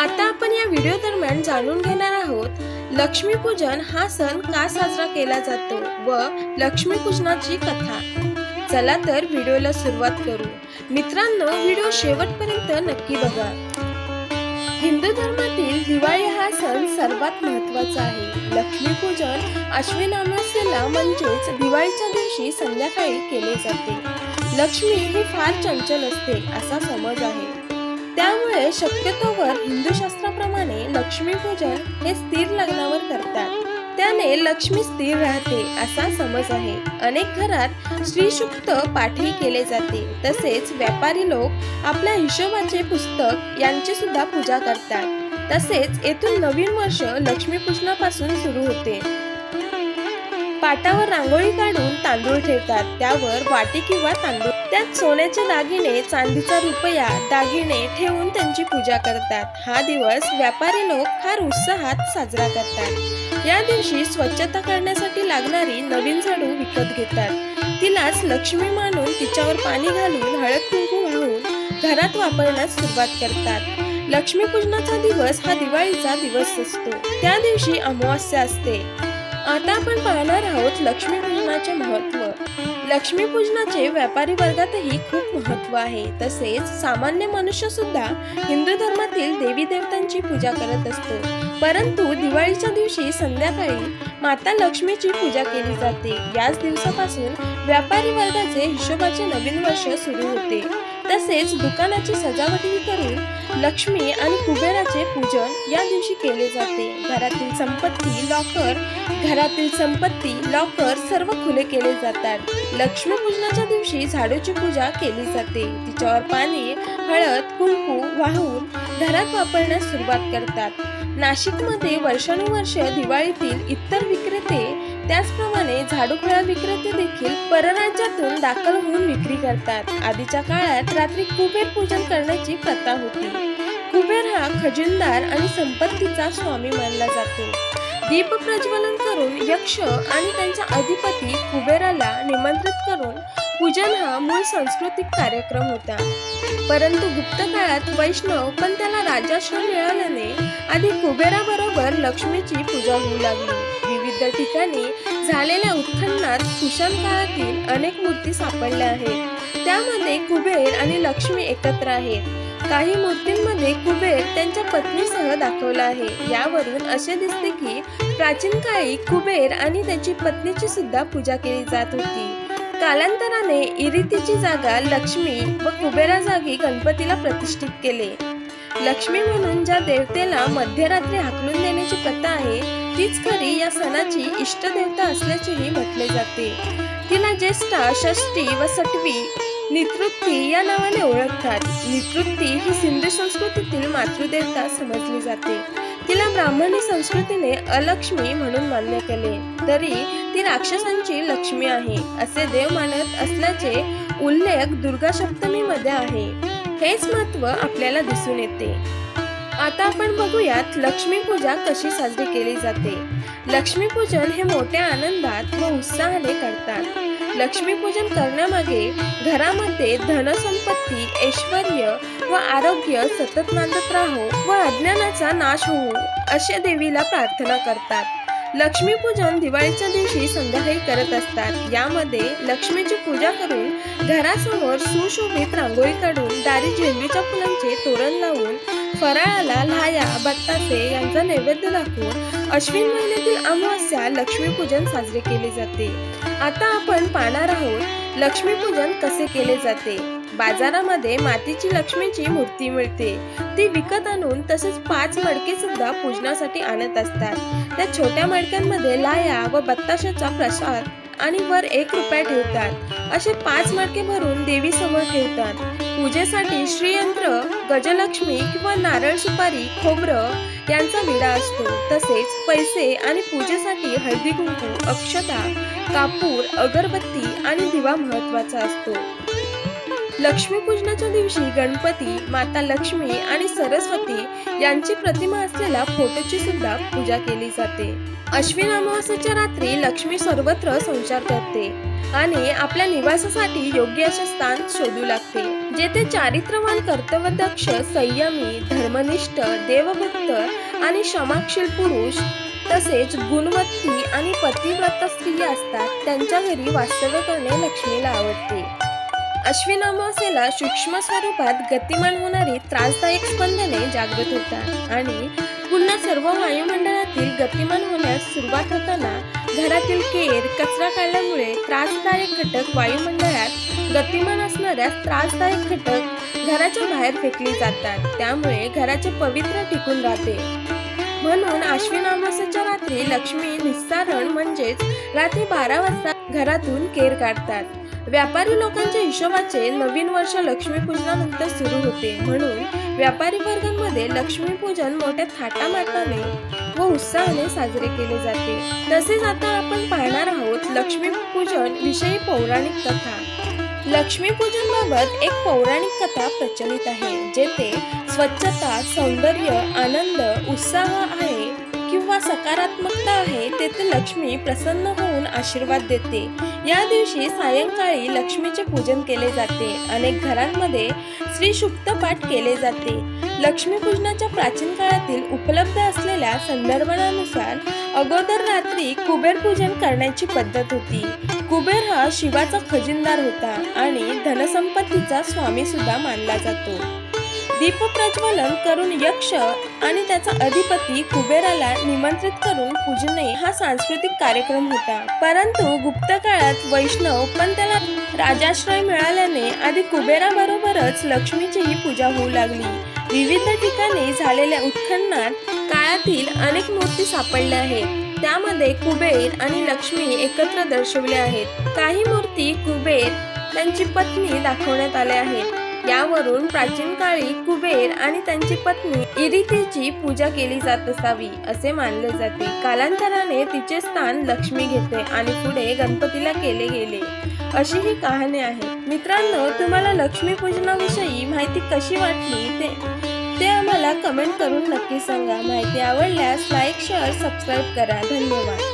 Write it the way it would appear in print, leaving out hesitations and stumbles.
आता आपण या व्हिडिओ दरम्यान जाणून घेणार आहोत लक्ष्मीपूजन हा सण का साजरा केला जातो व लक्ष्मीपूजनाची कथा। चला तर व्हिडिओला सुरुवात करू। मित्रांनो, व्हिडिओ शेवटपर्यंत नक्की बघा। हिंदू धर्मातील दिवाळी हा सण सर्वात महत्त्वाचा आहे। लक्ष्मीपूजन अश्विन अमावास्येला म्हणजेच दिवाळीच्या दिवशी संध्याकाळी केले जाते। लक्ष्मी ही फार चंचल असते असा समज आहे, त्यामुळे शक्यतोवर हिंदू शास्त्राप्रमाणे लक्ष्मीपूजन हे स्थिर लग्नावर करतात, त्याने लक्ष्मी स्थिर राहते असा समज आहे। अनेक घरात श्रीसूक्त पाठही केले जाते, तसेच व्यापारी लोक आपल्या हिशोबाचे पुस्तक यांची सुद्धा पूजा करतात। तसेच येथून नवीन वर्ष लक्ष्मीपूजनापासून सुरू होते। पाटावर रांगोळी काढून तांदूळ ठेवतात, त्यावर वाटी किंवा तांदूळ, त्यात सोन्याचे दागिने, चांदीचा रुपया, दागिने ठेवून त्यांची पूजा करतात। हा दिवस व्यापारी लोक फार उत्साहात साजरा करतात। या दिवशी स्वच्छता करण्यासाठी लागणारी नवीन झाडू विकत घेतात, तिलाच लक्ष्मी मानून तिच्यावर पाणी घालून हळद कुंकू वाहून घरात वापरण्यास सुरुवात करतात। लक्ष्मीपूजनाचा दिवस हा दिवाळीचा दिवस असतो, त्या दिवशी अमावास्या असते। आता आपण पाहणार आहोत लक्ष्मीपूजनाचे महत्त्व। लक्ष्मीपूजनाचे व्यापारी वर्गातही खूप महत्त्व आहे, तसेच सामान्य मनुष्य सुद्धा हिंदू धर्मातील देवी देवतांची पूजा करत असतो। परंतु दिवाळीच्या दिवशी संध्याकाळी माता लक्ष्मीची पूजा केली जाते। याच दिवसापासून व्यापारी वर्गाचे हिशोबाचे नवीन वर्ष सुरू होते। तसेच दुकानाची सजावटही करून लक्ष्मी आणि कुबेराचे पूजन या दिवशी केले जाते। घरातील संपत्ती लॉकर सर्व खुले केले जातात। लक्ष्मीपूजनाच्या दिवशी झाडूची पूजा केली जाते, तिच्यावर पाणी, हळद, कुंकू वाहून घरात वापरण्यास सुरुवात करतात। नाशिकमध्ये वर्षानुवर्ष दिवाळीतील इतर विक्रेते, त्याचप्रमाणे झाडू फळा विक्रेते देखील परराज्यातून दाखल होऊन विक्री करतात। आधीच्या काळात रात्री कुबेर पूजन करण्याची प्रथा होती। कुबेर हा खजिनदार आणि संपत्तीचा स्वामी मानला जातो। दीप प्रज्वलन करून यक्ष आणि त्यांचा अधिपती कुबेराला निमंत्रित करून पूजन हा मूळ सांस्कृतिक कार्यक्रम होता। परंतु गुप्त काळात वैष्णव पण त्याला राजाश्रय मिळाल्याने आधी कुबेराबरोबर लक्ष्मीची पूजा होऊ लागली। विविध ठिकाणी झालेल्या उत्खननात कुशाण काळातील अनेक मूर्ती सापडल्या आहेत, त्यामध्ये कुबेर आणि लक्ष्मी एकत्र आहेत। काही मूर्तींमध्ये कुबेर त्यांच्या पत्नीसह दाखवला आहे। यावरून असे दिसते की प्राचीन काळी कुबेर आणि त्याची पत्नीची सुद्धा पूजा केली जात होती। कालांतराने इरितीची जागा लक्ष्मी व कुबेरा जागी गणपतीला प्रतिष्ठित केले। लक्ष्मी म्हणून ज्या देवतेला मध्यरात्री हाकलून देण्याची प्रथा आहे, तीच खरी या सणाची इष्टदेवता असल्याचेही म्हटले जाते। तिला ज्येष्ठा, षष्ठी व सटवी, नितृत्ती या नावाने ओळखतात। नितृत्ती ही सिंधू संस्कृतीतील मातृदेवता समजली जाते। तिला ब्राह्मणी संस्कृतीने अलक्ष्मी म्हणून मान्य केले, तरी ती राक्षसांची लक्ष्मी आहे असे देव मानत असल्याचे उल्लेख दुर्गा सप्तमी मध्ये आहे। हेच महत्त्व आपल्याला दिसून येते। आता आपण बघूयात लक्ष्मी पूजा कशी साजरी केली जाते। लक्ष्मीपूजन हे मोठ्या आनंदात व उत्साहाने करतात। लक्ष्मीपूजन करण्यामागे घरामध्ये धनसंपत्ती, ऐश्वर्य व आरोग्य सतत नांदत राहो व अज्ञानाचा नाश होवो असे देवीला प्रार्थना करतात। लक्ष्मीपूजन दिवाळीच्या दिवशी संध्याकाळी करत असतात। यामध्ये लक्ष्मीची पूजा करून घरासमोर सुशोभित रांगोळी काढून दारी झेंडूच्या फुलांचे तोरण लावून फराळाला लाह्या, बत्तासे यांचा नैवेद्य दाखवून अश्विन महिन्यातील अमावास्या लक्ष्मीपूजन साजरे केले जाते। आता आपण पाहणार आहोत लक्ष्मीपूजन कसे केले जाते। बाजारामध्ये मातीची लक्ष्मीची मूर्ती मिळते, ती विकत आणून तसेच 5 मडके सुद्धा पूजनासाठी आणत असतात। त्या छोट्या मडक्यांमध्ये लाह्या व बत्ताशाचा प्रसाद आणि वर 1 रुपया ठेवतात। असे 5 मडके भरून देवी समोर ठेवतात। पूजेसाठी श्रीयंत्र, गजलक्ष्मी किंवा नारळ, सुपारी, खोबरं यांचा विडा असतो। तसेच पैसे आणि पूजेसाठी हळदी कुंकू, अक्षता, कापूर, अगरबत्ती आणि दिवा महत्त्वाचा असतो। लक्ष्मीपूजनाच्या दिवशी गणपती, माता लक्ष्मी आणि सरस्वती यांची प्रतिमा असलेल्या फोटोची सुद्धा पूजा केली जाते। अश्विन अमावास्येच्या रात्री लक्ष्मी सर्वत्र संचार करते आणि आपल्या निवासासाठी योग्य असे स्थान शोधू लागते। जेथे चारित्र्यवान, कर्तव्यदक्ष, संयमी, धर्मनिष्ठ, देवभक्त आणि क्षमाशील पुरुष तसेच गुणवंती आणि पतिव्रता स्त्रिया असतात, त्यांच्या घरी वास्तव्य करणे लक्ष्मीला आवडते. अश्विन अमावास्येला सूक्ष्म स्वरूपात गतिमान होणारी त्रासदायक स्पंदने जागृत होतात आणि पुन्हा सर्व वायुमंडळातील गतिमान होण्यास सुरुवात होताना घरातील केर, कचरा काढल्यामुळे त्रासदायक घटक वायुमंडळात गतिमान असणाऱ्या त्रासदायक घटक घराच्या बाहेर फेकले जातात. त्यामुळे घराचे पवित्र टिकून राहते. म्हणून अश्विन अमावास्येच्या रात्री लक्ष्मी निस्सारण म्हणजेच रात्री 12 वाजता घरातून केर काढतात. व्यापारी लोकांच्या हिशोबाचे नवीन वर्ष लक्ष्मीपूजनानंतर सुरू होते. म्हणून व्यापारी वर्गांमध्ये लक्ष्मीपूजन मोठ्या थाटामाटाने व उत्साहाने साजरे केले जाते. तसेच आता आपण पाहणार आहोत लक्ष्मीपूजन विषयी पौराणिक कथा. लक्ष्मीपूजन बाबत एक पौराणिक कथा प्रचलित आहे. जेथे स्वच्छता, सौंदर्य, आनंद, उत्साह आहे किंवा सकारात्मकता आहे, तेथे लक्ष्मी प्रसन्न होऊन आशीर्वाद देते. या दिवशी सायंकाळी लक्ष्मीचे पूजन केले जाते. अनेक घरांमध्ये श्री सूक्त पाठ केले जाते. लक्ष्मीपूजनाच्या प्राचीन काळातील उपलब्ध असलेल्या संदर्भानुसार अगोदर रात्री कुबेर पूजन करण्याची पद्धत होती. कुबेर हा शिवाचा खजिनदार होता आणि धनसंपत्तीचा स्वामी सुद्धा मानला जातो. दीप प्रज्वलन करून यक्ष आणि त्याचा अधिपती कुबेराला निमंत्रित करून पूजणे हा सांस्कृतिक कार्यक्रम होता. परंतु गुप्त काळात वैष्णव पण त्याला राजाश्रय मिळाल्याने आधी कुबेराबरोबरच लक्ष्मीचीही पूजा होऊ लागली. विविध ठिकाणी झालेल्या उत्खननात काळातील अनेक मूर्ती सापडल्या आहेत. त्यामध्ये कुबेर आणि लक्ष्मी एकत्र दर्शवले आहेत. काही मूर्ती कुबेर त्यांची पत्नी दाखवण्यात आल्या आहेत. यावरून प्राचीन काळी कुबेर आणि त्यांची पत्नी इरितीची पूजा केली जात असावी असे मानले जाते. कालांतराने तिचे स्थान लक्ष्मी घेते आणि पुढे गणपतीला केले गेले, अशी ही कहाणी आहे. मित्रांनो, तुम्हाला लक्ष्मीपूजनाविषयी माहिती कशी वाटली ते आम्हाला कमेंट करून नक्की सांगा. माहिती आवडल्यास लाईक, शेअर, सबस्क्राईब करा. धन्यवाद.